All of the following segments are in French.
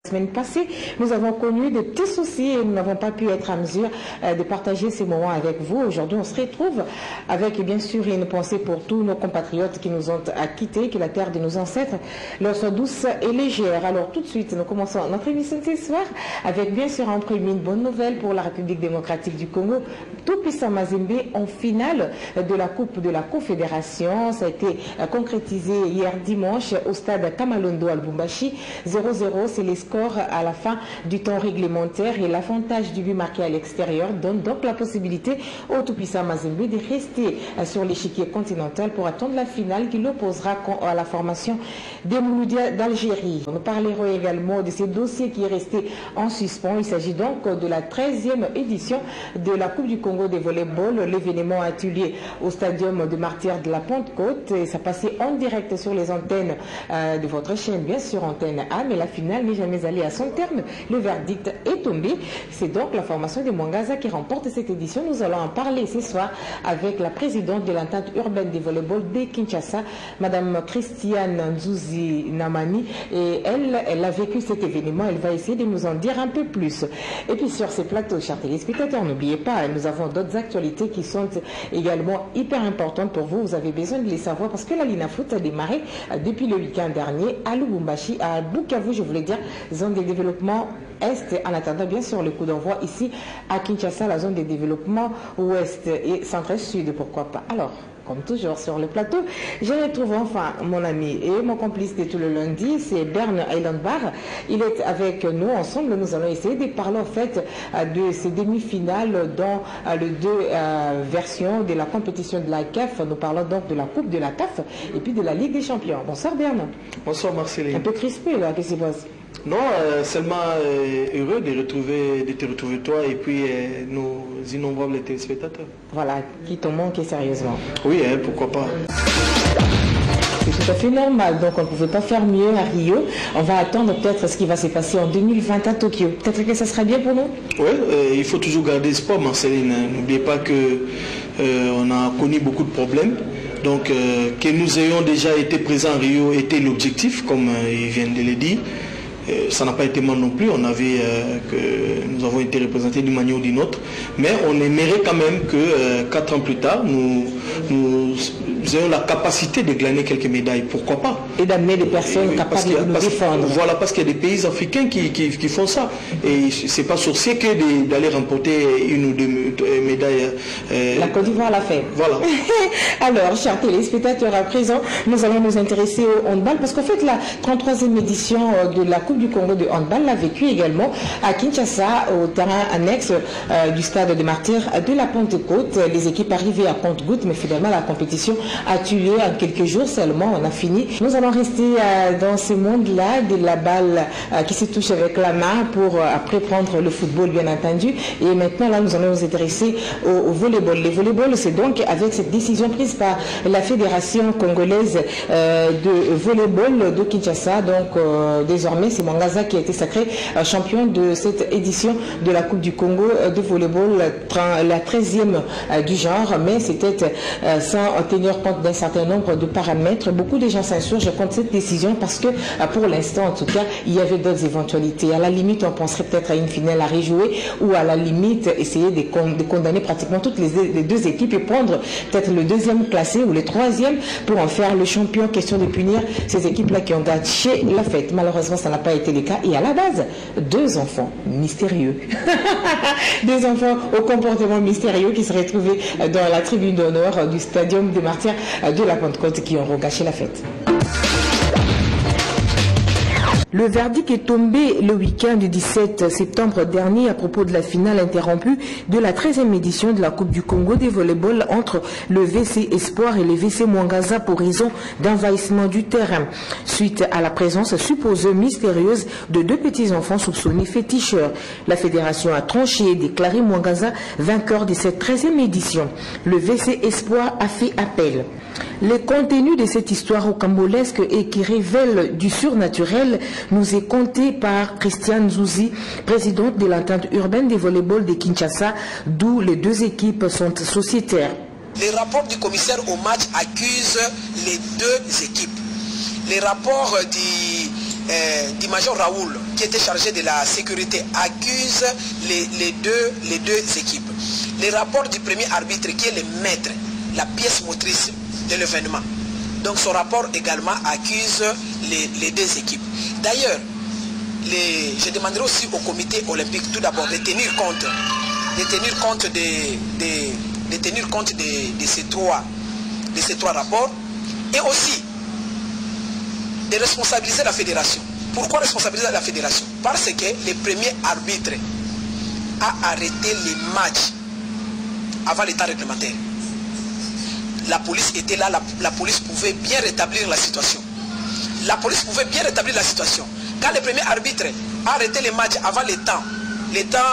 La semaine passée, nous avons connu des petits soucis et nous n'avons pas pu être en mesure de partager ces moments avec vous. Aujourd'hui, on se retrouve avec bien sûr une pensée pour tous nos compatriotes qui nous ont quittés, que la terre de nos ancêtres leur soit douce et légère. Alors tout de suite, nous commençons notre émission ce soir avec bien sûr en premier une bonne nouvelle pour la République démocratique du Congo. Tout-Puissant Mazembe en finale de la Coupe de la Confédération. Ça a été concrétisé hier dimanche au stade Kamalondo à Lubumbashi. 0-0, c'est les scores à la fin du temps réglementaire et l'avantage du but marqué à l'extérieur donne donc la possibilité au Tout-Puissant Mazembe de rester sur l'échiquier continental pour attendre la finale qui l'opposera à la formation des Mouloudia d'Algérie. Nous parlerons également de ces dossiers qui est resté en suspens. Il s'agit donc de la 13e édition de la Coupe du Congo de volleyball. L'événement a eu lieu au stadium de Martyrs de la Pentecôte et ça passait en direct sur les antennes de votre chaîne, bien sûr antenne A, mais la finale n'est jamais allée à son terme. Le verdict est tombé. C'est donc la formation de Mwangaza qui remporte cette édition. Nous allons en parler ce soir avec la présidente de l'entente urbaine de volleyball de Kinshasa, Madame Christiane Nzouzi Namani. Et elle a vécu cet événement. Elle va essayer de nous en dire un peu plus. Et puis sur ces plateaux, chers téléspectateurs, n'oubliez pas, nous avons d'autres actualités qui sont également hyper importantes pour vous. Vous avez besoin de les savoir parce que la Lina Foot a démarré depuis le week-end dernier à Lubumbashi, à Bukavu, je voulais dire, zone de développement Est, en attendant bien sûr le coup d'envoi ici à Kinshasa, la zone de développement Ouest et Centre-Sud, pourquoi pas. Alors, comme toujours sur le plateau, je retrouve enfin mon ami et mon complice de tout le lundi, c'est Bern Eilandbar. Il est avec nous, ensemble nous allons essayer de parler en fait de ces demi-finales dans les deux versions de la compétition de la CAF. Nous parlons donc de la Coupe de la CAF et puis de la Ligue des Champions. Bonsoir Bern. Bonsoir Marceline. Un peu crispé là, qu'est-ce qui se passe? Non, seulement heureux de te retrouver toi et puis nos innombrables téléspectateurs. Voilà, qui t'ont manqué sérieusement. Oui, pourquoi pas. C'est tout à fait normal, donc on ne pouvait pas faire mieux à Rio. On va attendre peut-être ce qui va se passer en 2020 à Tokyo. Peut-être que ça sera bien pour nous? Oui, il faut toujours garder espoir, Marceline. N'oubliez pas qu'on a connu beaucoup de problèmes. Donc que nous ayons déjà été présents à Rio était l'objectif, comme ils viennent de le dire. Ça n'a pas été mal non plus, que nous avons été représentés d'une manière ou d'une autre, mais on aimerait quand même que 4 ans plus tard, nous ayons la capacité de glaner quelques médailles, pourquoi pas. Et d'amener des personnes capables de nous défendre. Voilà, parce qu'il y a des pays africains qui font ça. Et c'est pas sorcier que d'aller remporter une ou deux médailles. La Côte d'Ivoire l'a fait. Voilà. Alors, chers téléspectateurs, à présent, nous allons nous intéresser au handball, parce qu'en fait, la 33e édition de la Coupe du Congo de handball l'a vécu également à Kinshasa, au terrain annexe du stade de Martyrs de la Pentecôte. Les équipes arrivaient à compte-gouttes, mais finalement la compétition a tué en quelques jours seulement. On a fini. Nous allons rester dans ce monde-là de la balle qui se touche avec la main pour après prendre le football, bien entendu. Et maintenant, là, nous allons nous intéresser au volleyball. Le volleyball, c'est donc avec cette décision prise par la Fédération congolaise de volleyball de Kinshasa. Donc, désormais, c'est Mwangaza qui a été sacré champion de cette édition de la Coupe du Congo de volleyball, la 13e du genre, mais c'était sans tenir compte d'un certain nombre de paramètres. Beaucoup de gens s'insurgent contre cette décision parce que pour l'instant, en tout cas, il y avait d'autres éventualités. À la limite, on penserait peut-être à une finale à rejouer ou à la limite essayer de condamner pratiquement toutes les deux équipes et prendre peut-être le deuxième classé ou le troisième pour en faire le champion. Question de punir ces équipes-là qui ont gâché la fête. Malheureusement, ça n'a pas été le cas. Et à la base, 2 enfants mystérieux. 2 enfants au comportement mystérieux qui se retrouvaient dans la tribune d'honneur du stadium des Martyrs de la Pentecôte qui ont gâché la fête. Le verdict est tombé le week-end du 17 septembre dernier à propos de la finale interrompue de la 13e édition de la Coupe du Congo des volleyball entre le VC Espoir et le VC Mwangaza pour raison d'envahissement du terrain. Suite à la présence supposée mystérieuse de 2 petits enfants soupçonnés féticheurs, la fédération a tranché et déclaré Mwangaza vainqueur de cette 13e édition. Le VC Espoir a fait appel. Le contenu de cette histoire rocambolesque et qui révèle du surnaturel nous est conté par Christiane Nzouzi, présidente de l'entente urbaine des volleyball de Kinshasa, d'où les 2 équipes sont sociétaires. Les rapports du commissaire au match accusent les 2 équipes. Les rapports du major Raoul qui était chargé de la sécurité, accuse les deux équipes. Les rapports du premier arbitre, qui est le maître, la pièce motrice de l'événement. Donc son rapport également accuse les deux équipes. D'ailleurs, je demanderai aussi au comité olympique tout d'abord de tenir compte de ces trois rapports, et aussi de responsabiliser la fédération. Pourquoi responsabiliser la fédération? Parce que le premier arbitre a arrêté les matchs avant le temps réglementaire. La police était là, la police pouvait bien rétablir la situation. La police pouvait bien rétablir la situation. Quand le premier arbitre a arrêté les matchs avant le temps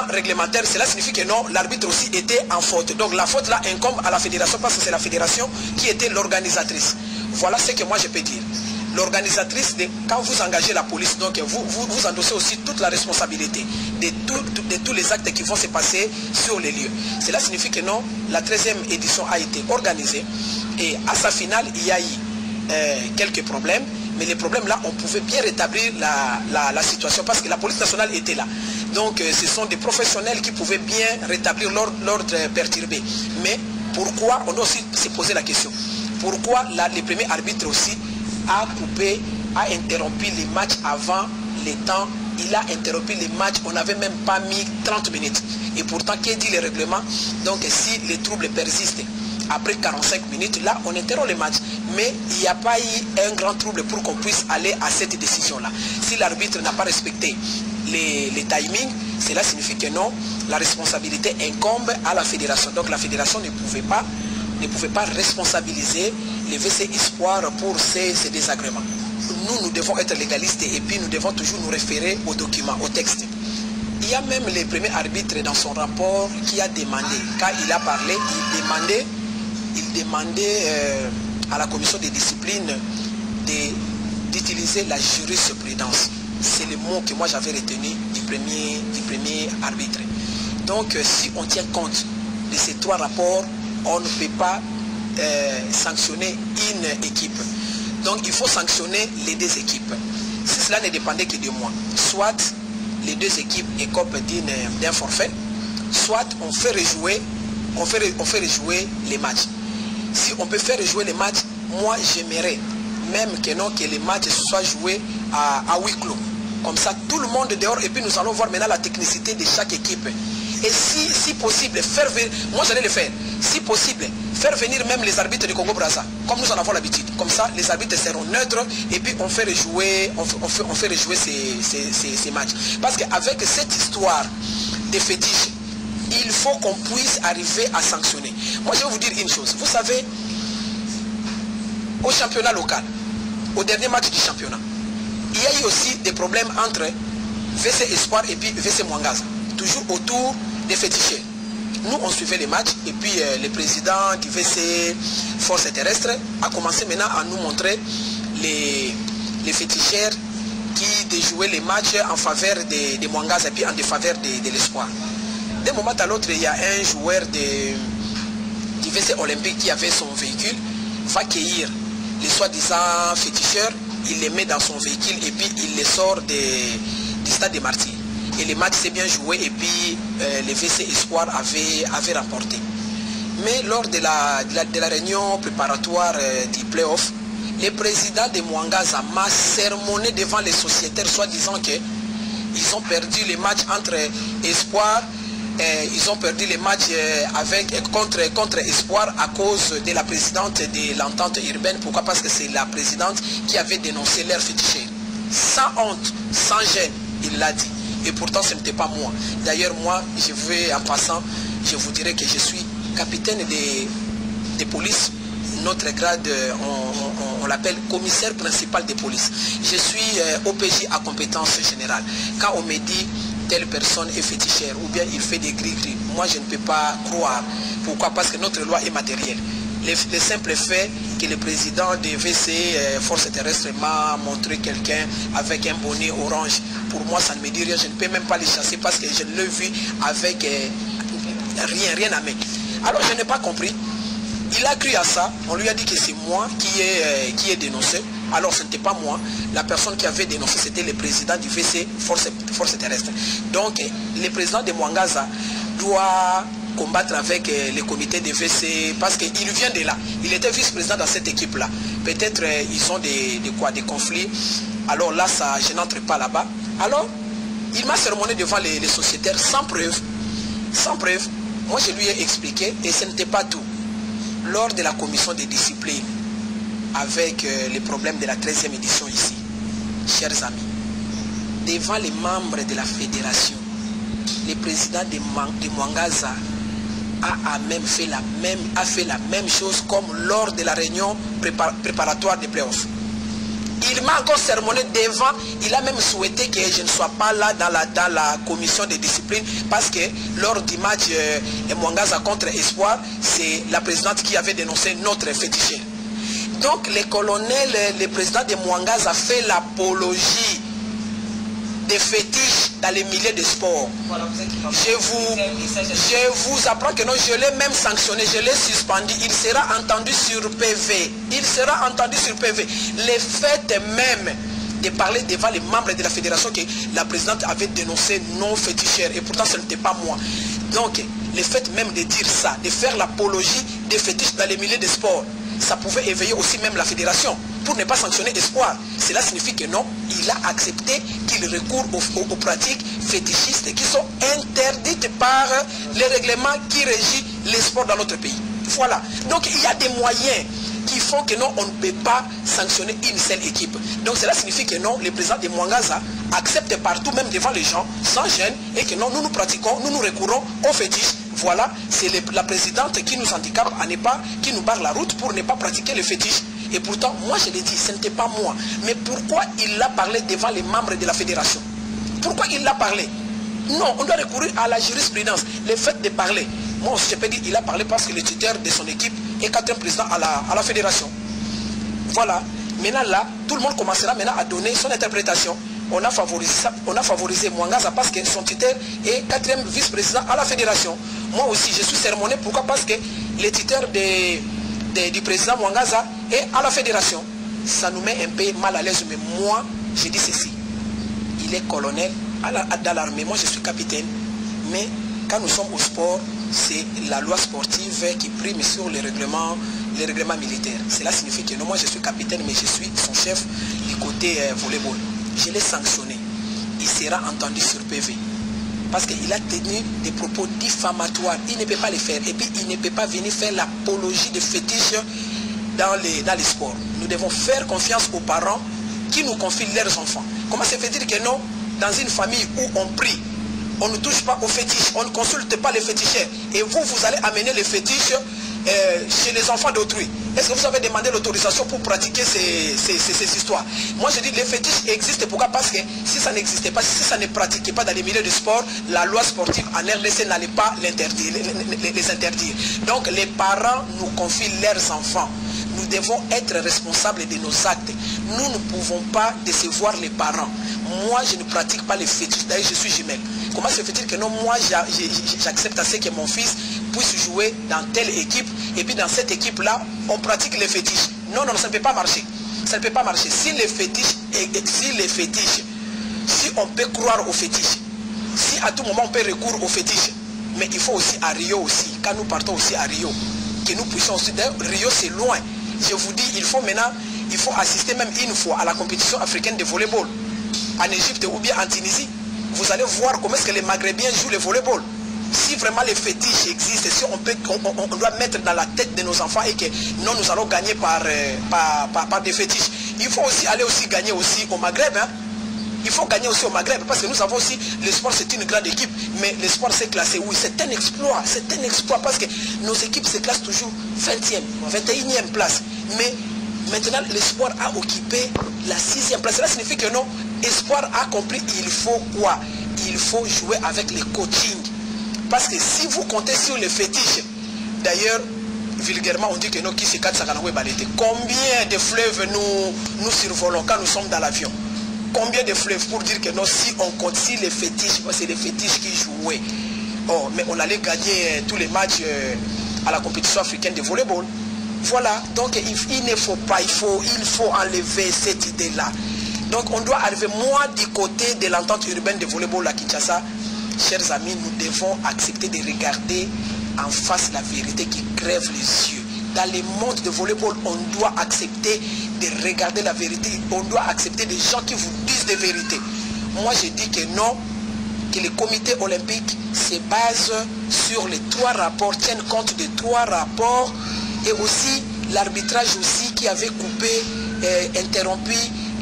réglementaire, cela signifie que non, l'arbitre aussi était en faute. Donc la faute là incombe à la fédération, parce que c'est la fédération qui était l'organisatrice. Voilà ce que moi je peux dire. L'organisatrice, quand vous engagez la police, donc vous endossez aussi toute la responsabilité de tous les actes qui vont se passer sur les lieux. Cela signifie que non, la 13e édition a été organisée et à sa finale, il y a eu quelques problèmes. Mais les problèmes là, on pouvait bien rétablir la situation parce que la police nationale était là. Donc ce sont des professionnels qui pouvaient bien rétablir l'ordre perturbé. Mais pourquoi, on doit aussi se poser la question, pourquoi le premier arbitre aussi a interrompu les matchs avant les temps? Il a interrompu les matchs, on n'avait même pas mis 30 minutes. Et pourtant, qu'est dit le règlement? Donc si les troubles persistent après 45 minutes, là on interrompt les matchs. Mais il n'y a pas eu un grand trouble pour qu'on puisse aller à cette décision-là. Si l'arbitre n'a pas respecté les timings, cela signifie que non, la responsabilité incombe à la fédération. Donc la fédération ne pouvait pas responsabiliser les VC Espoir pour ces désagréments. Nous devons être légalistes et puis nous devons toujours nous référer aux documents, aux textes. Il y a même le premier arbitre dans son rapport qui a demandé, quand il a parlé, il demandait à la commission de discipline d'utiliser la jurisprudence. C'est le mot que moi j'avais retenu du premier arbitre. Donc si on tient compte de ces trois rapports, on ne peut pas sanctionner une équipe. Donc il faut sanctionner les deux équipes. Si cela ne dépendait que de moi, soit les deux équipes écopent d'un forfait, soit on fait rejouer les matchs. Si on peut faire rejouer les matchs, moi j'aimerais même que les matchs soient joués à huis clos. Comme ça, tout le monde dehors, et puis nous allons voir maintenant la technicité de chaque équipe. Et si possible, moi j'allais le faire, si possible, faire venir même les arbitres du Congo-Brazza, comme nous en avons l'habitude. Comme ça, les arbitres seront neutres et puis on fait rejouer ces matchs. Parce qu'avec cette histoire de fétiche, il faut qu'on puisse arriver à sanctionner. Moi, je vais vous dire une chose. Vous savez, au championnat local, au dernier match du championnat, il y a eu aussi des problèmes entre VC Espoir et puis VC Mwangaza. Toujours autour des féticheurs. Nous, on suivait les matchs et puis le président du VC Force Terrestre a commencé maintenant à nous montrer les féticheurs qui déjouaient les matchs en faveur de Mwangaza et puis en défaveur de l'Espoir. D'un moment à l'autre, il y a un joueur du VC Olympique qui avait son véhicule, va cueillir les soi-disant féticheurs, il les met dans son véhicule et puis il les sort du stade des Martyrs. Et le match s'est bien joué et puis le VC Espoir avait remporté. Mais lors de la réunion préparatoire du play-off, le président de Mwangaza m'a sermonné devant les sociétaires, soi-disant qu'ils ont perdu le match entre Espoir, ils ont perdu le match contre Espoir à cause de la présidente de l'entente urbaine. Pourquoi? Parce que c'est la présidente qui avait dénoncé leur féticheur. Sans honte, sans gêne, il l'a dit. Et pourtant, ce n'était pas moi. D'ailleurs, moi, je vais en passant, je vous dirais que je suis capitaine de police. Notre grade, on l'appelle commissaire principal de police. Je suis OPJ à compétence générale. Quand on me dit telle personne est fétichère ou bien il fait des gris-gris, moi je ne peux pas croire. Pourquoi? Parce que notre loi est matérielle. Le simple fait que le président des VC Force Terrestre m'a montré quelqu'un avec un bonnet orange, pour moi ça ne me dit rien, je ne peux même pas les chasser parce que je l'ai vu avec rien à mettre. Alors je n'ai pas compris. Il a cru à ça, on lui a dit que c'est moi qui ai dénoncé. Alors ce n'était pas moi. La personne qui avait dénoncé, c'était le président du VC, Force Terrestre. Donc le président de Mwangaza doit combattre avec les comités de VC parce qu'il vient de là. Il était vice-président dans cette équipe-là. Peut-être ils ont des conflits. Alors là, ça, je n'entre pas là-bas. Alors, il m'a sermonné devant les sociétaires sans preuve. Sans preuve. Moi, je lui ai expliqué et ce n'était pas tout. Lors de la commission de discipline, avec les problèmes de la 13e édition ici, chers amis, devant les membres de la fédération, le président de Mwangaza a fait la même chose comme lors de la réunion préparatoire des playoffs. Il m'a encore sermonné devant, il a même souhaité que je ne sois pas là dans la commission de discipline parce que lors du match Mwangaza contre Espoir, c'est la présidente qui avait dénoncé notre féticheur. Donc le colonel, le président de Mwangaza a fait l'apologie des fétiches dans les milieux de sport. Voilà, je vous apprends que non, je l'ai même sanctionné, je l'ai suspendu. Il sera entendu sur PV. Il sera entendu sur PV. Le fait même de parler devant les membres de la fédération que la présidente avait dénoncé non féticheur et pourtant ce n'était pas moi. Donc le fait même de dire ça, de faire l'apologie des fétiches dans les milieux de sport, ça pouvait éveiller aussi même la fédération pour ne pas sanctionner Espoir. Cela signifie que non, il a accepté qu'il recourt aux pratiques fétichistes qui sont interdites par les règlements qui régissent les sports dans notre pays. Voilà. Donc il y a des moyens qui font que non, on ne peut pas sanctionner une seule équipe. Donc cela signifie que non, le président de Mwangaza accepte partout, même devant les gens, sans gêne, et que non, nous pratiquons, nous recourons aux fétiches. Voilà, c'est la présidente qui nous handicape à ne pas, qui nous barre la route pour ne pas pratiquer le fétiche. Et pourtant, moi je l'ai dit, ce n'était pas moi. Mais pourquoi il l'a parlé devant les membres de la fédération? Pourquoi il l'a parlé? Non, on doit recourir à la jurisprudence. Le fait de parler, moi je peux dire qu'il a parlé parce que le tuteur de son équipe est 4e président à la fédération. Voilà. Maintenant là, tout le monde commencera maintenant à donner son interprétation. On a favorisé Mwangaza parce que son tuteur est 4e vice-président à la fédération. Moi aussi, je suis sermonné. Pourquoi? Parce que le tuteur du président Mwangaza est à la fédération. Ça nous met un peu mal à l'aise. Mais moi, je dis ceci. Il est colonel dans l'armée. Moi, je suis capitaine. Mais quand nous sommes au sport, c'est la loi sportive qui prime sur les règlements militaires. Cela signifie que non, moi, je suis capitaine, mais je suis son chef du côté volleyball. Je l'ai sanctionné. Il sera entendu sur PV. Parce qu'il a tenu des propos diffamatoires. Il ne peut pas les faire. Et puis, il ne peut pas venir faire l'apologie de fétiches dans les sports. Nous devons faire confiance aux parents qui nous confient leurs enfants. Comment se fait-il que non, dans une famille où on prie, on ne touche pas aux fétiches, on ne consulte pas les féticheurs, et vous allez amener les fétiches chez les enfants d'autrui? Est-ce que vous avez demandé l'autorisation pour pratiquer ces histoires? Moi je dis les fétiches existent. Pourquoi? Parce que si ça n'existait pas, si ça ne pratiquait pas dans les milieux de sport, la loi sportive en RDC n'allait pas les interdire. Donc les parents nous confient leurs enfants. Nous devons être responsables de nos actes. Nous ne pouvons pas décevoir les parents. Moi, je ne pratique pas les fétiches. D'ailleurs, je suis jumelle. Comment se fait-il que non, moi, j'accepte à ce que mon fils puisse jouer dans telle équipe et puis dans cette équipe-là, on pratique les fétiches? Non, non, ça ne peut pas marcher. Ça ne peut pas marcher. Si les fétiches, si on peut croire aux fétiches, si à tout moment on peut recourir aux fétiches, mais il faut aussi à Rio aussi, quand nous partons aussi à Rio, que nous puissions aussi, d'ailleurs, Rio c'est loin. Je vous dis, il faut assister même une fois à la compétition africaine de volleyball en Égypte ou bien en Tunisie. Vous allez voir comment est-ce que les Maghrébiens jouent le volleyball. Si vraiment les fétiches existent, si on doit mettre dans la tête de nos enfants et que non, nous allons gagner par des fétiches, il faut aussi aller gagner aussi au Maghreb. Hein. Il faut gagner aussi au Maghreb parce que nous avons aussi, le sport c'est une grande équipe, mais le sport s'est classé, oui, c'est un exploit parce que nos équipes se classent toujours 20e, 21e place. Mais maintenant, le sport a occupé la 6e place. Cela signifie que non, Espoir a compris, il faut quoi? Il faut jouer avec le coaching. Parce que si vous comptez sur les fétiches, d'ailleurs, vulgairement on dit que non, qui se casse à combien de fleuves nous survolons quand nous sommes dans l'avion? Combien de fleuves pour dire que non, si on compte, si les fétiches, c'est les fétiches qui jouaient. Oh, mais on allait gagner tous les matchs à la compétition africaine de volleyball. Voilà, donc il ne faut pas, il faut enlever cette idée-là. Donc on doit arriver, moi du côté de l'entente urbaine de volleyball à Kinshasa, chers amis, nous devons accepter de regarder en face la vérité qui crève les yeux. Dans le monde de volleyball, on doit accepter de regarder la vérité, on doit accepter des gens qui vous disent des vérités. Moi je dis que non, que le comité olympique se base sur les 3 rapports, tiennent compte des 3 rapports, et aussi l'arbitrage aussi qui avait coupé, interrompu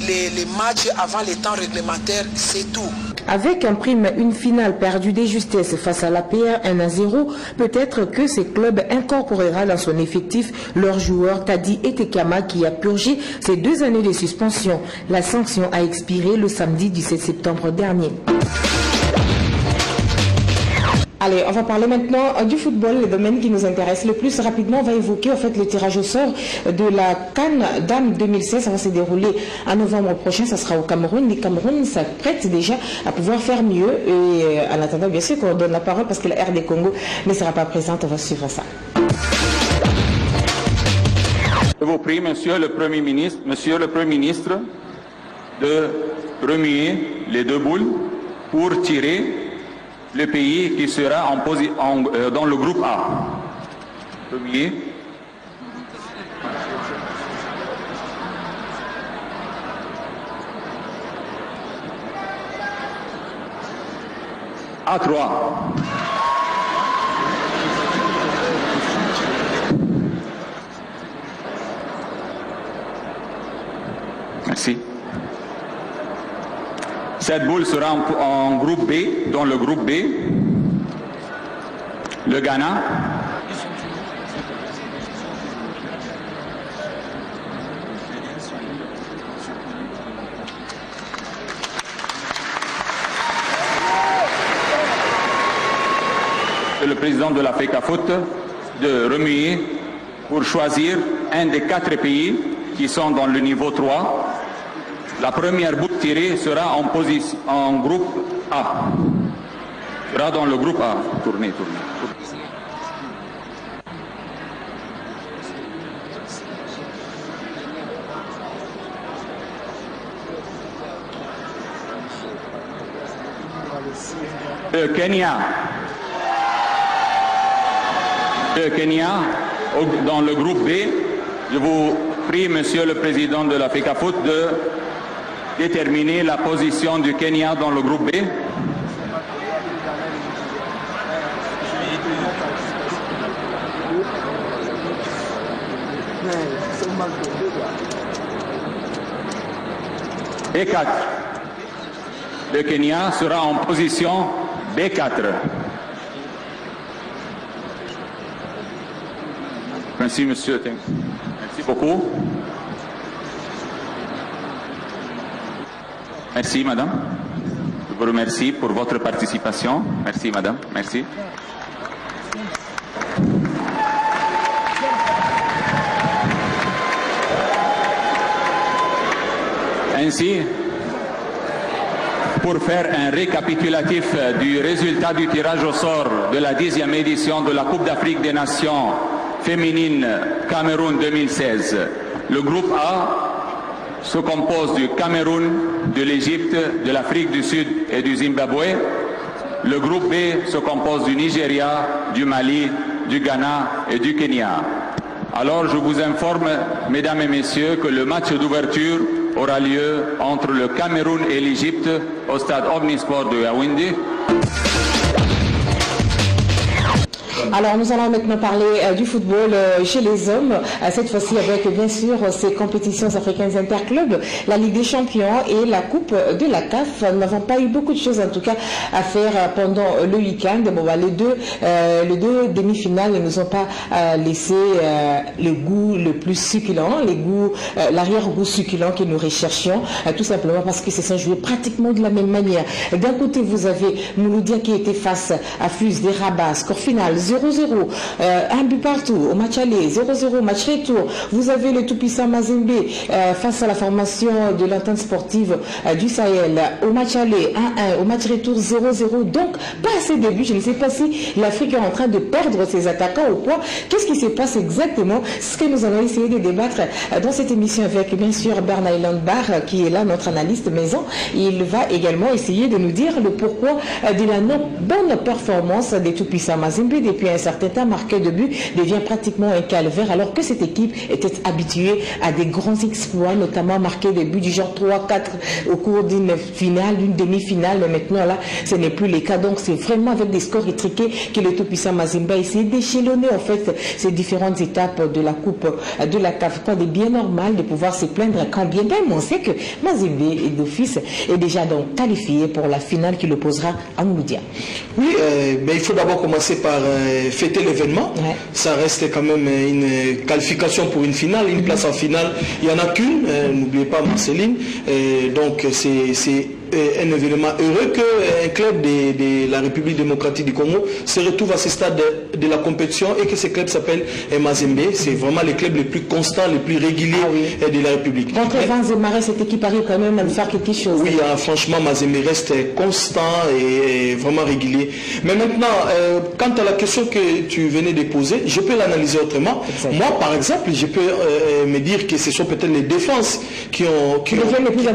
les matchs avant les temps réglementaires, c'est tout. Avec un prime, une finale perdue de justesse face à l'APR 1-0, peut-être que ce club incorporera dans son effectif leur joueur Tadi Etekama qui a purgé ses 2 années de suspension. La sanction a expiré le samedi 17 septembre dernier. Allez, on va parler maintenant du football, le domaine qui nous intéresse le plus. Rapidement, on va évoquer en fait le tirage au sort de la CAN Dame 2016. Ça va se dérouler en novembre prochain. Ça sera au Cameroun. Le Cameroun s'apprête déjà à pouvoir faire mieux. Et en attendant, bien sûr, qu'on donne la parole parce que la RD Congo ne sera pas présente. On va suivre ça. Je vous prie, Monsieur le Premier ministre, de remuer les 2 boules pour tirer le pays qui sera dans le groupe A. Premier. A3. Merci. Cette boule sera en groupe B, dans le groupe B. Le Ghana. Le président de la FECAFOOT de remuer pour choisir un des 4 pays qui sont dans le niveau 3. La première boule tirée sera en groupe A. Sera dans le groupe A. Tournez. Le Kenya. Dans le groupe B. Je vous prie, Monsieur le Président de la FECAFOOT, de déterminer la position du Kenya dans le groupe B. B4. Le Kenya sera en position B4. Merci, monsieur. Merci beaucoup. Merci, madame. Je vous remercie pour votre participation. Merci, madame. Merci. Ainsi, pour faire un récapitulatif du résultat du tirage au sort de la 10e édition de la Coupe d'Afrique des Nations féminine Cameroun 2016, le groupe A se compose du Cameroun, de l'Égypte, de l'Afrique du Sud et du Zimbabwe. Le groupe B se compose du Nigeria, du Mali, du Ghana et du Kenya. Alors je vous informe, mesdames et messieurs, que le match d'ouverture aura lieu entre le Cameroun et l'Égypte au stade Omnisport de Yaoundé. Alors nous allons maintenant parler du football chez les hommes, cette fois-ci avec bien sûr ces compétitions africaines interclubs, la Ligue des Champions et la Coupe de la CAF. Nous n'avons pas eu beaucoup de choses en tout cas à faire pendant le week-end. Bon, bah, les deux demi-finales ne nous ont pas laissé le goût le plus succulent, l'arrière-goût succulent que nous recherchions, tout simplement parce que se sont joués pratiquement de la même manière. D'un côté vous avez Mouloudia qui était face à Fus des Rabat, score final 0-0, un but partout au match aller, 0-0 match retour. Vous avez le tout-puissant Mazembe face à la formation de l'entente sportive du Sahel. Au match aller, 1-1, au match retour, 0-0. Donc, pas assez de buts. Je ne sais pas si l'Afrique est en train de perdre ses attaquants ou quoi. Qu'est-ce qui se passe exactement? C'est ce que nous allons essayer de débattre dans cette émission avec, bien sûr, Bernard Landbar, qui est là, notre analyste maison. Il va également essayer de nous dire le pourquoi de la bonne performance des tout-puissants Mazembe depuis un certain temps. Marqué de but devient pratiquement un calvaire, alors que cette équipe était habituée à des grands exploits, notamment marquer des buts du genre 3-4 au cours d'une finale, d'une demi-finale. Mais maintenant, là, ce n'est plus le cas. Donc, c'est vraiment avec des scores étriqués que le tout-puissant Mazembe a essayé d'échelonner, en fait, ces différentes étapes de la Coupe de la CAF. Quand il est bien normal de pouvoir se plaindre, quand bien même on sait que Mazembe est d'office est déjà donc qualifié pour la finale qui l'opposera à Mouloudia. Oui, mais il faut d'abord commencer par fêter l'événement. Ouais. Ça reste quand même une qualification pour une finale, une place en finale. Il n'y en a qu'une, n'oubliez pas Marceline. Donc c'est un événement heureux qu'un club de la République démocratique du Congo se retrouve à ce stade de la compétition et que ce club s'appelle Mazembe. C'est vraiment le club le plus constant, le plus régulier de la République. Contre Vans et Marais, cette équipe arrive quand même à faire quelque chose. Oui, franchement, Mazembe reste constant et vraiment régulier. Mais maintenant, quant à la question que tu venais de poser, je peux l'analyser autrement. Exactement. Moi, par exemple, je peux me dire que ce sont peut-être les défenses qui deviennent de plus en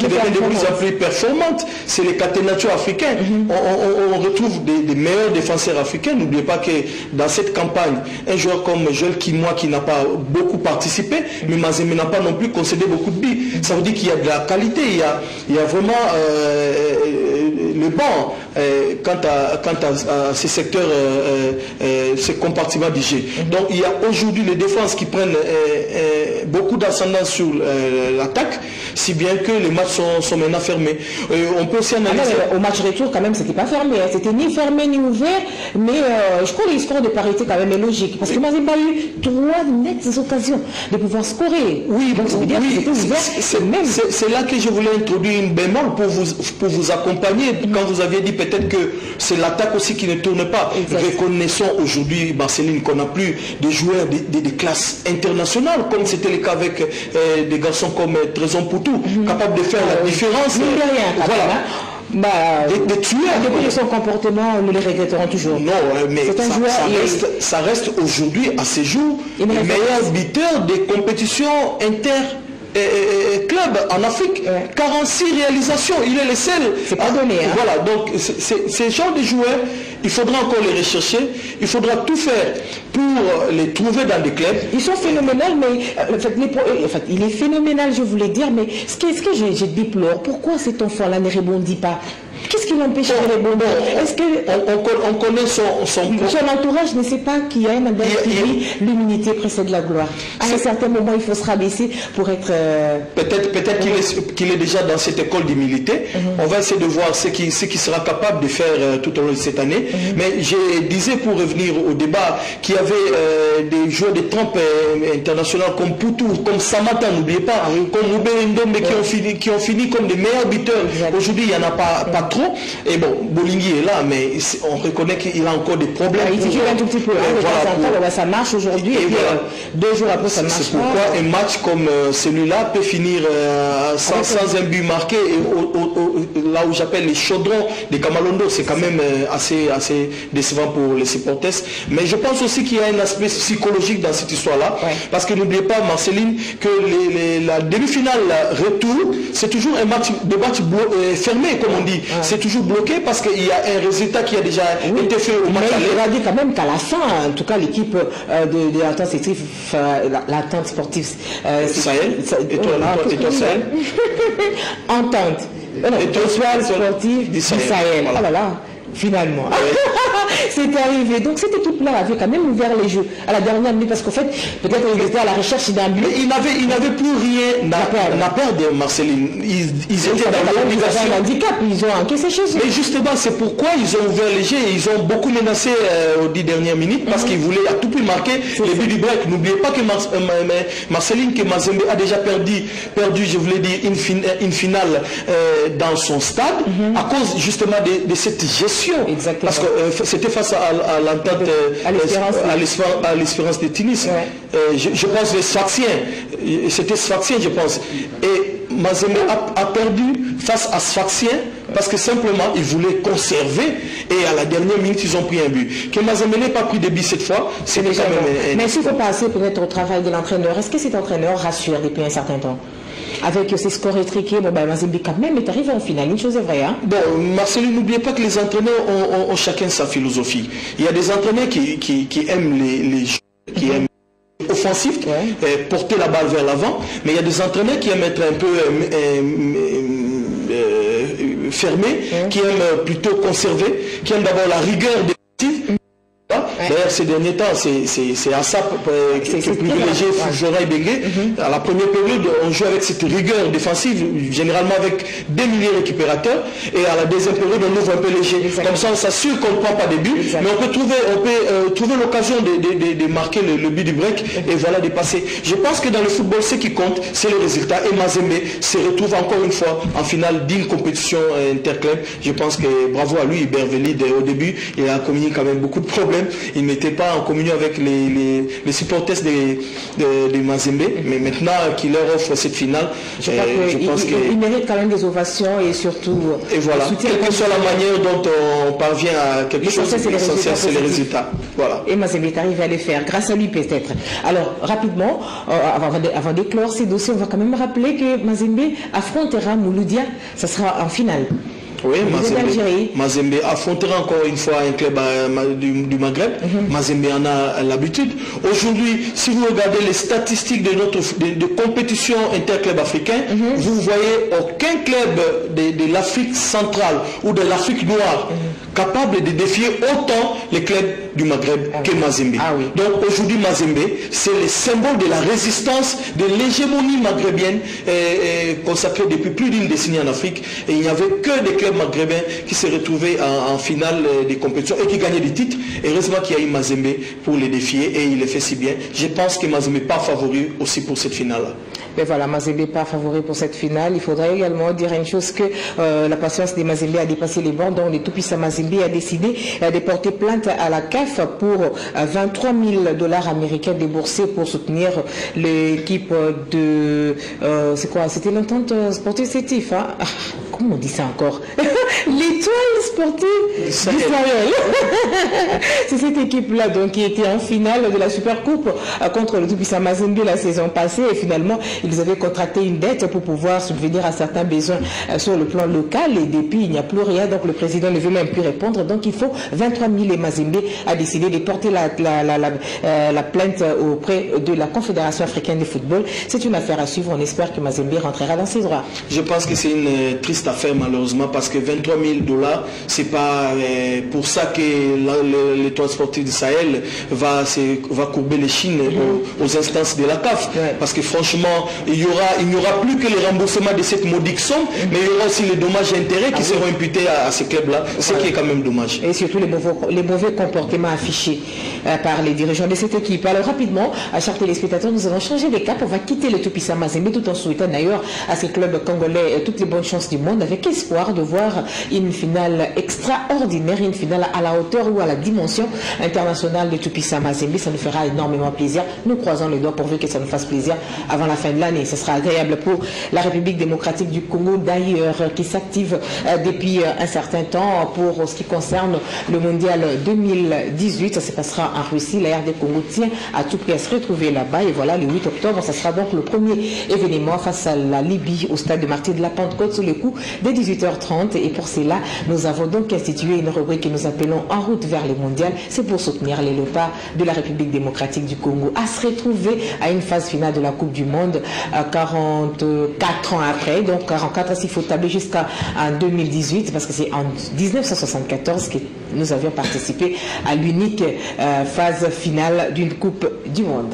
plus performantes. C'est les caténatures africains. On retrouve des meilleurs défenseurs africains. N'oubliez pas que dans cette campagne, un joueur comme Joël Kimoa qui n'a pas beaucoup participé, mais Mazembe n'a pas non plus concédé beaucoup de buts. Ça veut dire qu'il y a de la qualité, il y a vraiment le banc quant à ces secteurs, ces compartiments du jeu. Donc il y a aujourd'hui les défenses qui prennent beaucoup d'ascendance sur l'attaque, si bien que les matchs sont maintenant fermés. On peut aussi analyser... au match retour, quand même, c'était pas fermé. Hein. C'était ni fermé ni ouvert, mais je crois que l'histoire de parité quand même est logique. Parce que Mazembe a eu 3 nettes occasions de pouvoir scorer. Oui, donc ça veut dire que c'était ouvert. C'est là que je voulais introduire une bémol pour vous accompagner. Quand vous aviez dit peut-être que c'est l'attaque aussi qui ne tourne pas. Reconnaissons aujourd'hui, Marceline, qu'on n'a plus de joueurs de classe internationale, comme c'était le cas avec des garçons comme Trésor Poutou, capables de faire la différence. Voilà. Des tueurs. Depuis son comportement, nous les regretterons toujours. Non, mais ça reste aujourd'hui, à ce jour, le meilleur buteur des compétitions club en Afrique. 46 réalisations, il est le seul. C'est pas donné. Hein. Voilà, donc ces genres de joueurs, il faudra encore les rechercher, il faudra tout faire pour les trouver dans des clubs. Ils sont phénoménaux, mais il est phénoménal, je voulais dire, mais ce que je déplore, pourquoi cet enfant-là ne rebondit pas? Qu'est-ce qui l'empêche de rebondir? Est-ce que on connaît son entourage ne sait pas qu'il y a un adage qui dit l'humilité précède la gloire. À un certain moment, il faut se rabaisser pour être... Peut-être qu'il est déjà dans cette école d'humilité. On va essayer de voir ce qu'il sera capable de faire tout au long de cette année. Mais je disais, pour revenir au débat, qu'il y avait des joueurs de trempe internationales comme Poutou, comme Samata, n'oubliez pas, comme Moubé Ndombe qui ont fini comme des meilleurs buteurs. Aujourd'hui, il n'y en a pas trop. Et bon, Bolingui est là, mais on reconnaît qu'il a encore des problèmes. Il titule un tout petit peu. Ça marche aujourd'hui. Et puis, 2 jours après, ça marche. C'est pourquoi un match comme celui-là peut finir sans un but marqué. Et là où j'appelle les chaudrons des Kamalondo, c'est quand même assez décevant pour les supporters. Mais je pense aussi qu'il y a un aspect psychologique dans cette histoire-là. Parce que n'oubliez pas, Marceline, que la demi-finale retour, c'est toujours un match fermé, comme on dit. C'est toujours bloqué parce qu'il y a un résultat qui a déjà été fait au match. Mais il a dit quand même qu'à la fin, en tout cas l'équipe de l'entente sportive Sahel, entente sportive du Sahel. Oh là là, finalement. C'est arrivé. Donc cette équipe-là avait quand même ouvert les jeux à la dernière minute parce qu'en fait, peut-être qu'ils étaient à la recherche d'un but. Mais ils n'avaient plus rien à perdre, Marceline. Ils étaient dans l'obligation. Ils avaient un handicap, ils ont encaissé chez eux. Mais justement, c'est pourquoi ils ont ouvert les jeux et ils ont beaucoup menacé aux 10 dernières minutes parce qu'ils voulaient à tout prix marquer les buts du break. N'oubliez pas que Marceline, que Mazembe a déjà perdu, je voulais dire, une finale dans son stade à cause justement de cette gestion qualification. Exactement. Parce que c'était face à l'entente, à l'Espérance de Tunis. Ouais. Je pense les Sfaxiens, c'était Sfaxien je pense. Et Mazembe a perdu face à Sfaxien parce que simplement ils voulaient conserver et à la dernière minute ils ont pris un but. Que Mazembe n'ait pas pris de but cette fois, c'est déjà quand même... Mais s'il faut passer peut-être au travail de l'entraîneur, est-ce que cet entraîneur rassure depuis un certain temps? Avec ses scores étriqués, bon, ben, Mazembe quand même est arrivé en finale, une chose est vraie. Hein? Bon, Marcelo, n'oubliez pas que les entraîneurs ont chacun sa philosophie. Il y a des entraîneurs qui aiment les jeux, qui aiment offensif, porter la balle vers l'avant, mais il y a des entraîneurs qui aiment être un peu fermés, qui aiment plutôt conserver, qui aiment d'abord la rigueur défensive. D'ailleurs, ces derniers temps, c'est Assap qui est privilégié Florent Bengué. À la première période, on joue avec cette rigueur défensive, généralement avec des milliers de récupérateurs. Et à la deuxième période, on ouvre un peu léger. Exactement. Comme ça, on s'assure qu'on ne prend pas de but. Mais on peut trouver l'occasion de marquer le but du break et voilà, de passer. Je pense que dans le football, ce qui compte, c'est le résultat. Et Mazembe se retrouve encore une fois en finale d'une compétition interclub. Je pense que bravo à lui, Ibervelid. Au début, il a communiqué quand même beaucoup de problèmes. Il n'était pas en communion avec les supporters de Mazembe, mais maintenant qu'il leur offre cette finale, je pense qu'il mérite quand même des ovations et surtout et voilà, quelle que soit la manière dont on parvient à quelque chose, l'essentiel c'est les résultats. Voilà. Et Mazembe est arrivé à les faire, grâce à lui peut-être. Alors rapidement, avant d'éclore ces dossiers, on va quand même rappeler que Mazembe affrontera Mouloudia, ça sera en finale. Oui, Mazembe affrontera encore une fois un club du Maghreb. Mazembe en a l'habitude. Aujourd'hui, si vous regardez les statistiques de compétition interclub africain, vous voyez aucun club de l'Afrique centrale ou de l'Afrique noire capable de défier autant les clubs du Maghreb que Mazembe. Donc aujourd'hui, Mazembe, c'est le symbole de la résistance, de l'hégémonie maghrébienne consacrée depuis plus d'une décennie en Afrique. Et il n'y avait que des clubs maghrébins qui se retrouvaient en finale des compétitions et qui gagnaient des titres. Et heureusement qu'il y a eu Mazembe pour les défier et il le fait si bien. Je pense que Mazembe n'est pas favori aussi pour cette finale-là. Mais voilà, Mazembe n'est pas favori pour cette finale. Il faudrait également dire une chose que la patience des Mazembe a dépassé les bornes, dont les tout-puissants Mazembe a décidé de porter plainte à la CAF pour 23 000 $ américains déboursés pour soutenir l'équipe de... c'est quoi? C'était l'entente sportive sétif, hein? Comment on dit ça encore? L'étoile sportive d'Israël. C'est cette équipe-là donc qui était en finale de la Super Coupe contre le tout-puissant Mazembe la saison passée et finalement ils avaient contracté une dette pour pouvoir subvenir à certains besoins sur le plan local et depuis il n'y a plus rien, donc le président ne veut même plus répondre, donc il faut 23 000 et Mazembe a décidé de porter la plainte auprès de la Confédération africaine de football. C'est une affaire à suivre, on espère que Mazembe rentrera dans ses droits. Je pense que c'est une triste affaire malheureusement parce que 23 000 $, c'est pas pour ça que l'étoile sportive du Sahel va courber les chines aux instances de la CAF, parce que franchement il n'y aura plus que le remboursement de cette modique somme, mais il y aura aussi les dommages et intérêts qui seront imputés à ces clubs-là, ce qui est quand même dommage. Et surtout les mauvais comportements affichés par les dirigeants de cette équipe. Alors rapidement, à chers téléspectateurs, nous allons changer de cap, on va quitter le tout-puissant Mazembe tout en souhaitant d'ailleurs à ces clubs congolais toutes les bonnes chances du monde, avec espoir de voir une finale extraordinaire, une finale à la hauteur ou à la dimension internationale de tout-puissant Mazembe. Ça nous fera énormément plaisir. Nous croisons les doigts pourvu que ça nous fasse plaisir avant la fin de l'année. Ce sera agréable pour la République démocratique du Congo d'ailleurs, qui s'active depuis un certain temps pour ce qui concerne le mondial 2018. Ça se passera en Russie. La RD Congo tient à tout prix à se retrouver là-bas. Et voilà, le 8 octobre, ça sera donc le premier événement face à la Libye au stade de Martyrs de la Pentecôte sous le coup dès 18h30. Et pour cela, nous avons donc institué une rubrique que nous appelons En route vers les mondiales. C'est pour soutenir les léopards de la République démocratique du Congo à se retrouver à une phase finale de la Coupe du Monde 44 ans après. Donc 44 s'il faut tabler jusqu'en 2018 parce que c'est en 1974 que nous avions participé à l'unique phase finale d'une Coupe du Monde.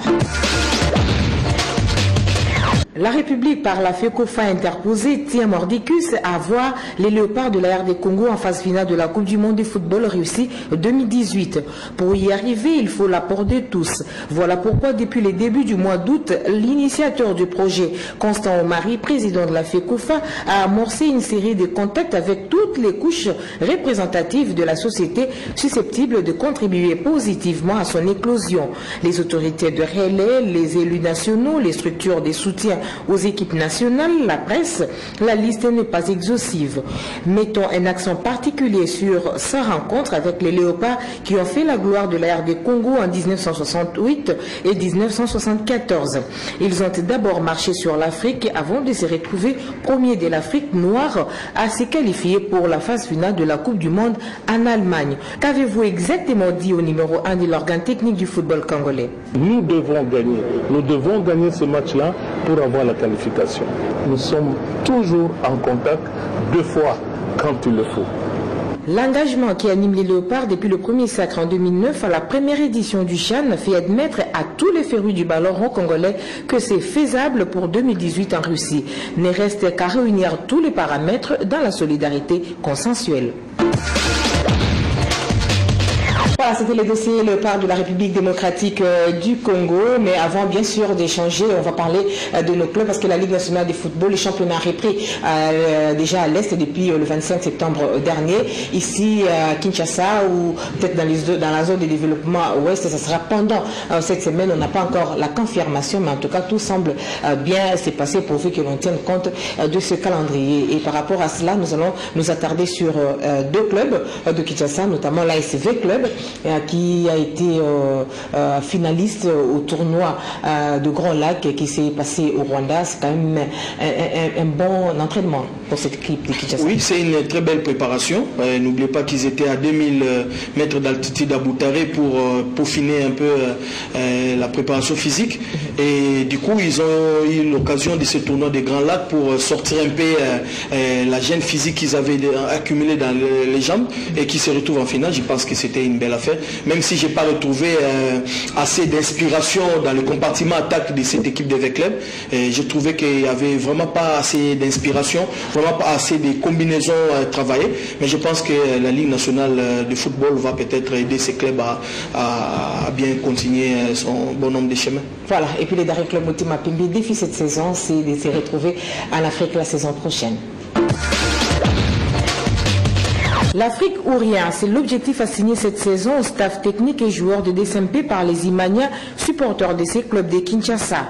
La République, par la FECOFA interposée, tient mordicus à voir les léopards de la RD Congo en phase finale de la Coupe du monde de football Russie 2018. Pour y arriver, il faut l'apport de tous. Voilà pourquoi, depuis les débuts du mois d'août, l'initiateur du projet, Constant Omari, président de la FECOFA, a amorcé une série de contacts avec toutes les couches représentatives de la société susceptibles de contribuer positivement à son éclosion. Les autorités de relais, les élus nationaux, les structures de soutien aux équipes nationales, la presse, la liste n'est pas exhaustive. Mettons un accent particulier sur sa rencontre avec les léopards qui ont fait la gloire de la RD Congo en 1968 et 1974. Ils ont d'abord marché sur l'Afrique avant de se retrouver premiers de l'Afrique noire à se qualifier pour la phase finale de la Coupe du monde en Allemagne. Qu'avez-vous exactement dit au numéro 1 de l'organe technique du football congolais? Nous devons gagner. Nous devons gagner ce match-là pour avoir la qualification. Nous sommes toujours en contact 2 fois quand il le faut. L'engagement qui anime les léopards depuis le premier sacre en 2009 à la première édition du CHAN fait admettre à tous les férus du ballon rond congolais que c'est faisable pour 2018 en Russie. Ne reste qu'à réunir tous les paramètres dans la solidarité consensuelle. Voilà, c'était le dossier léopard de la République démocratique du Congo. Mais avant, bien sûr, d'échanger, on va parler de nos clubs parce que la Ligue nationale de football, le championnat a repris déjà à l'Est depuis le 25 septembre dernier. Ici, à Kinshasa, ou peut-être dans la zone de développement ouest, ça sera pendant cette semaine. On n'a pas encore la confirmation, mais en tout cas, tout semble bien se passer pourvu que l'on tienne compte de ce calendrier. Et par rapport à cela, nous allons nous attarder sur 2 clubs de Kinshasa, notamment l'ASV Club, qui a été finaliste au tournoi de Grand Lac qui s'est passé au Rwanda. C'est quand même un bon entraînement pour cette équipe de Kinshasa. Oui, c'est une très belle préparation. N'oubliez pas qu'ils étaient à 2000 mètres d'altitude à Boutaré pour peaufiner un peu la préparation physique. Et du coup, ils ont eu l'occasion de ce tournoi de Grand Lac pour sortir un peu la gêne physique qu'ils avaient accumulée dans les jambes et qui se retrouvent en finale. Je pense que c'était une belle affaire. Même si je n'ai pas retrouvé assez d'inspiration dans le compartiment attaque de cette équipe de V-Club, je trouvais qu'il n'y avait vraiment pas assez d'inspiration, vraiment pas assez de combinaisons travaillées. Mais je pense que la Ligue nationale de football va peut-être aider ces clubs à bien continuer son bon nombre de chemins. Voilà, et puis les derniers clubs Motema Pembe défi cette saison, c'est de se retrouver en Afrique la saison prochaine. L'Afrique ou rien, c'est l'objectif assigné cette saison au staff technique et joueurs de DSMP par les Imaniens, supporters de ces clubs de Kinshasa.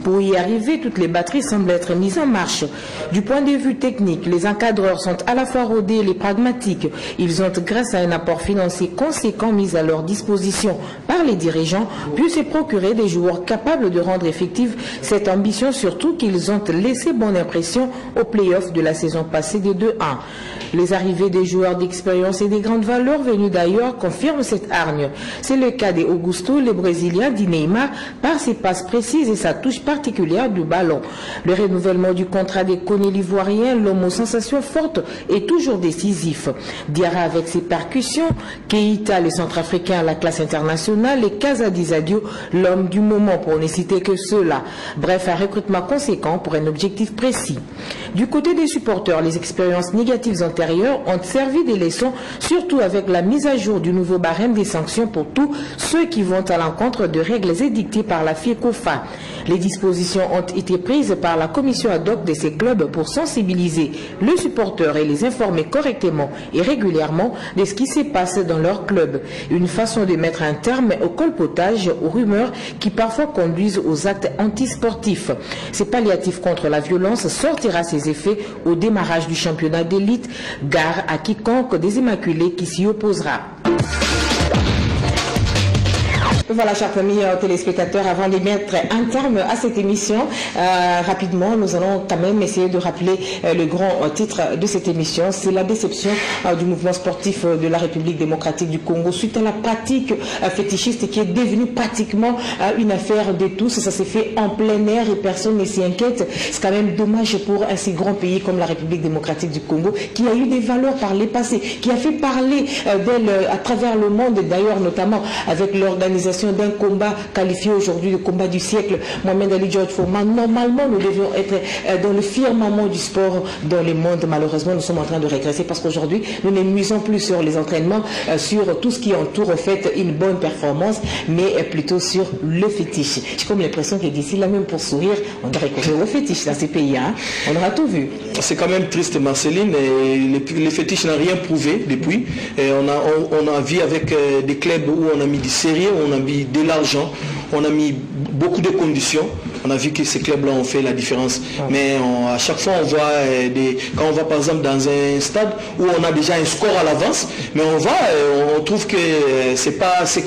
Pour y arriver, toutes les batteries semblent être mises en marche. Du point de vue technique, les encadreurs sont à la fois rodés et pragmatiques. Ils ont, grâce à un apport financier conséquent mis à leur disposition par les dirigeants, pu se procurer des joueurs capables de rendre effective cette ambition, surtout qu'ils ont laissé bonne impression aux playoffs de la saison passée des 2-1. Les arrivées des joueurs d'expérience et des grandes valeurs venus d'ailleurs confirment cette hargne. C'est le cas des Augusto, les Brésiliens, di Neymar, par ses passes précises et sa touche particulière du ballon. Le renouvellement du contrat des Koné l'Ivoirien, l'homme aux sensations fortes, est toujours décisif. Diarra avec ses percussions, Keïta, le centrafricain à la classe internationale, et Kazadi Zadio, l'homme du moment, pour ne citer que ceux-là. Bref, un recrutement conséquent pour un objectif précis. Du côté des supporters, les expériences négatives antérieures ont servi des leçons, surtout avec la mise à jour du nouveau barème des sanctions pour tous ceux qui vont à l'encontre de règles édictées par la FECOFA. Les dispositions ont été prises par la commission ad hoc de ces clubs pour sensibiliser le supporter et les informer correctement et régulièrement de ce qui se passe dans leur club. Une façon de mettre un terme au colpotage, aux rumeurs qui parfois conduisent aux actes antisportifs. Ce palliatif contre la violence sortira ses effets au démarrage du championnat d'élite. Gare à quiconque des Immaculés qui s'y opposera. Voilà, chers amis téléspectateurs, avant de mettre un terme à cette émission, rapidement, nous allons quand même essayer de rappeler le grand titre de cette émission. C'est la déception du mouvement sportif de la République démocratique du Congo suite à la pratique fétichiste qui est devenue pratiquement une affaire de tous. Ça s'est fait en plein air et personne ne s'y inquiète. C'est quand même dommage pour un si grand pays comme la République démocratique du Congo qui a eu des valeurs par les passés, qui a fait parler d'elle à travers le monde, d'ailleurs notamment avec l'organisation l'organisation d'un combat qualifié aujourd'hui, le combat du siècle, Mohamed Ali George Foreman. Normalement, nous devions être dans le firmament du sport dans le monde. Malheureusement, nous sommes en train de régresser parce qu'aujourd'hui, nous ne misons plus sur les entraînements, sur tout ce qui entoure, en fait, une bonne performance, mais plutôt sur le fétiche. J'ai comme l'impression que d'ici là, même pour sourire, on doit recourir au fétiche dans ces pays. Hein. On aura tout vu. C'est quand même triste, Marceline. Les fétiches n'ont rien prouvé depuis. Et on a vu avec des clubs où on a mis du sérieux, on a mis de l'argent, on a mis beaucoup de conditions. On a vu que ces clubs-là ont fait la différence. Mais à chaque fois, on voit quand on va par exemple dans un stade où on a déjà un score à l'avance, mais on trouve que c'est pas c'est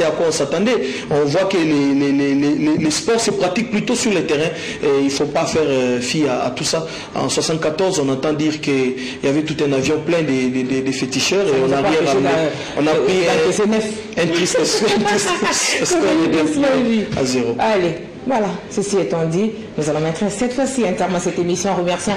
à quoi on s'attendait. On voit que les sports se pratiquent plutôt sur le terrain. Et il ne faut pas faire fi à tout ça. En 1974, on entend dire qu'il y avait tout un avion plein de féticheurs et on a rien ramené. On a pris un triste score à 0. Allez. Voilà, ceci étant dit, nous allons mettre cette fois-ci un terme à cette émission en remerciant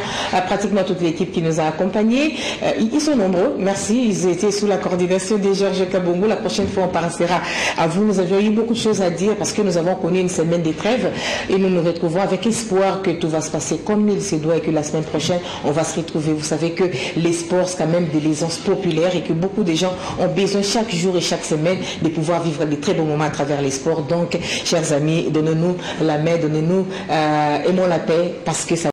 pratiquement toute l'équipe qui nous a accompagnés. Ils sont nombreux, merci, ils étaient sous la coordination de Georges Kabongo. La prochaine fois, on passera à vous. Nous avions eu beaucoup de choses à dire parce que nous avons connu une semaine de trêve et nous nous retrouvons avec espoir que tout va se passer comme il se doit et que la semaine prochaine, on va se retrouver. Vous savez que les sports, c'est quand même des licences populaires et que beaucoup de gens ont besoin chaque jour et chaque semaine de pouvoir vivre des très bons moments à travers les sports. Donc, chers amis, donnez-nous la main, donnez-nous, aimons la paix parce que ça